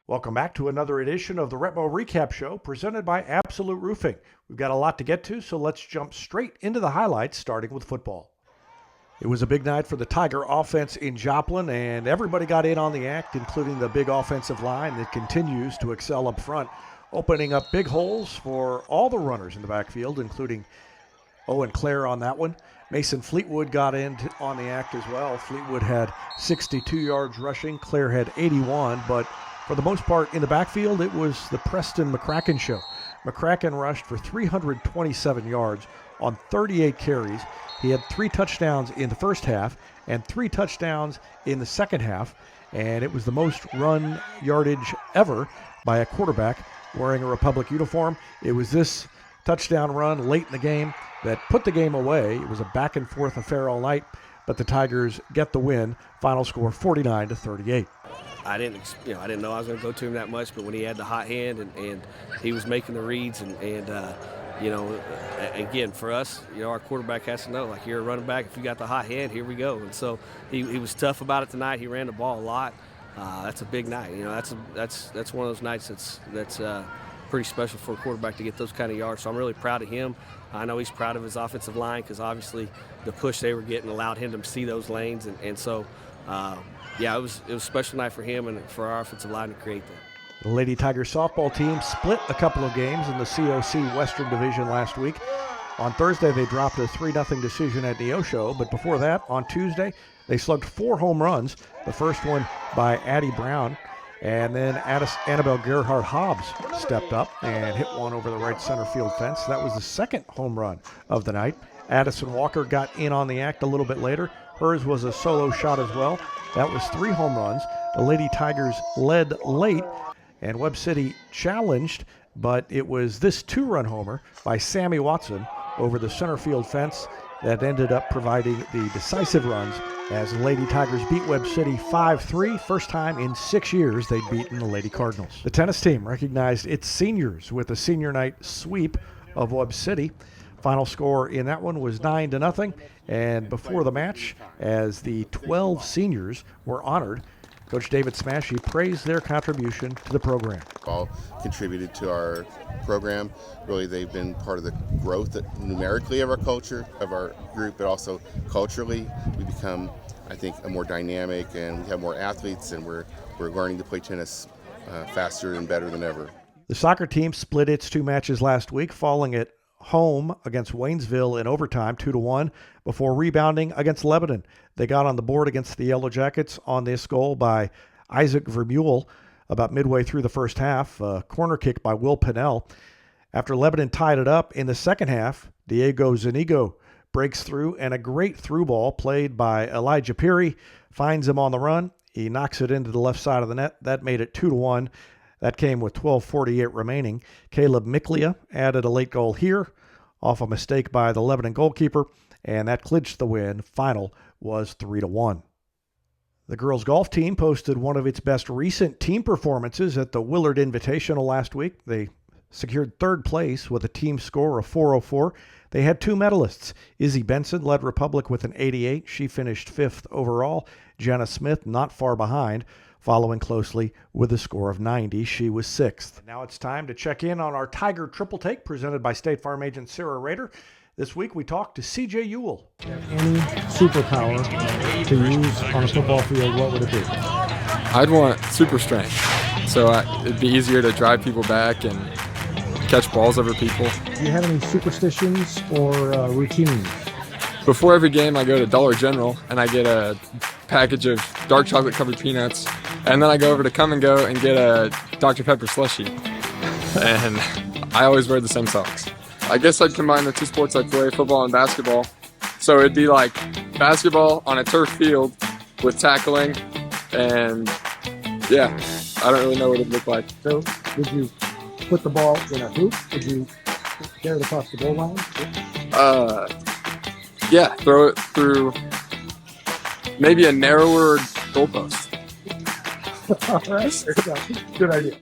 Welcome back to another edition of the REPMO Recap Show presented by Absolute Roofing. We've got a lot to get to, so let's jump straight into the highlights, starting with football. It was a big night for the Tiger offense in Joplin, and everybody got in on the act, including the big offensive line that continues to excel up front, opening up big holes for all the runners in the backfield, including Owen Clare on that one. Mason Fleetwood got in on the act as well. Fleetwood had 62 yards rushing. Clare had 81, but for the most part in the backfield, it was the Preston McCracken show. McCracken rushed for 327 yards on 38 carries. He had 3 touchdowns in the first half and 3 touchdowns in the second half, and it was the most run yardage ever by a quarterback wearing a Republic uniform. It was this touchdown run late in the game that put the game away. It was a back-and-forth affair all night, but the Tigers get the win. Final score 49-38. I didn't know I was going to go to him that much, but when he had the hot hand and he was making the reads again, for us, our quarterback has to know, like, you're a running back. If you got the hot hand, here we go. And so he was tough about it tonight. He ran the ball a lot. That's a big night. That's one of those nights that's pretty special for a quarterback to get those kind of yards. So I'm really proud of him. I know he's proud of his offensive line because obviously the push they were getting allowed him to see those lanes. It was a special night for him and for our offensive line to create that. The Lady Tigers softball team split a couple of games in the COC Western Division last week. On Thursday, they dropped a 3-0 decision at Neosho, but before that, on Tuesday, they slugged 4 home runs. The first one by Addie Brown, and then Annabelle Gerhardt-Hobbs stepped up and hit one over the right center field fence. That was the second home run of the night. Addison Walker got in on the act a little bit later. Hers was a solo shot as well. That was 3 home runs. The Lady Tigers led late, and Webb City challenged, but it was this 2-run homer by Sammy Watson over the center field fence that ended up providing the decisive runs as the Lady Tigers beat Webb City 5-3, first time in 6 years they'd beaten the Lady Cardinals. The tennis team recognized its seniors with a senior night sweep of Webb City. Final score in that one was 9-0, and before the match, as the 12 seniors were honored, Coach David Smashy praised their contribution to the program. All contributed to our program. Really, they've been part of the growth numerically of our culture, of our group, but also culturally. We become, I think, a more dynamic, and we have more athletes, and we're learning to play tennis faster and better than ever. The soccer team split its 2 matches last week, falling at home against Waynesville in overtime 2-1 before rebounding against Lebanon. They got on the board against the Yellow Jackets on this goal by Isaac Vermeulen about midway through the first half, a corner kick by Will Pinnell. After Lebanon tied it up in the second half, Diego Zuniga breaks through, and a great through ball played by Elijah Peary finds him on the run. He knocks it into the left side of the net. That made it 2-1. That came with 12:48 remaining. Caleb Miklia added a late goal here off a mistake by the Lebanon goalkeeper, and that clinched the win. Final was 3-1. The girls' golf team posted one of its best recent team performances at the Willard Invitational last week. They secured 3rd place with a team score of 404. They had 2 medalists. Izzy Benson led Republic with an 88. She finished 5th overall. Jenna Smith not far behind, following closely with a score of 90. She was 6th. Now it's time to check in on our Tiger Triple Take presented by State Farm agent Sarah Rader. This week we talked to C.J. Ewell. Any superpower to use on a football field, what would it be? I'd want super strength, so it'd be easier to drive people back and catch balls over people. Do you have any superstitions or routines? Before every game, I go to Dollar General and I get a package of dark chocolate covered peanuts, and then I go over to Come and Go and get a Dr. Pepper slushie. And I always wear the same socks. I guess I'd combine the 2 sports I play, football and basketball. So it'd be like basketball on a turf field with tackling, and yeah, I don't really know what it'd look like. So would you put the ball in a hoop? Would you carry it across the goal line? Yeah, throw it through maybe a narrower goalpost. All right, good idea.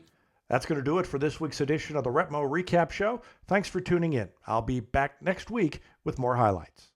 That's going to do it for this week's edition of the REPMO Recap Show. Thanks for tuning in. I'll be back next week with more highlights.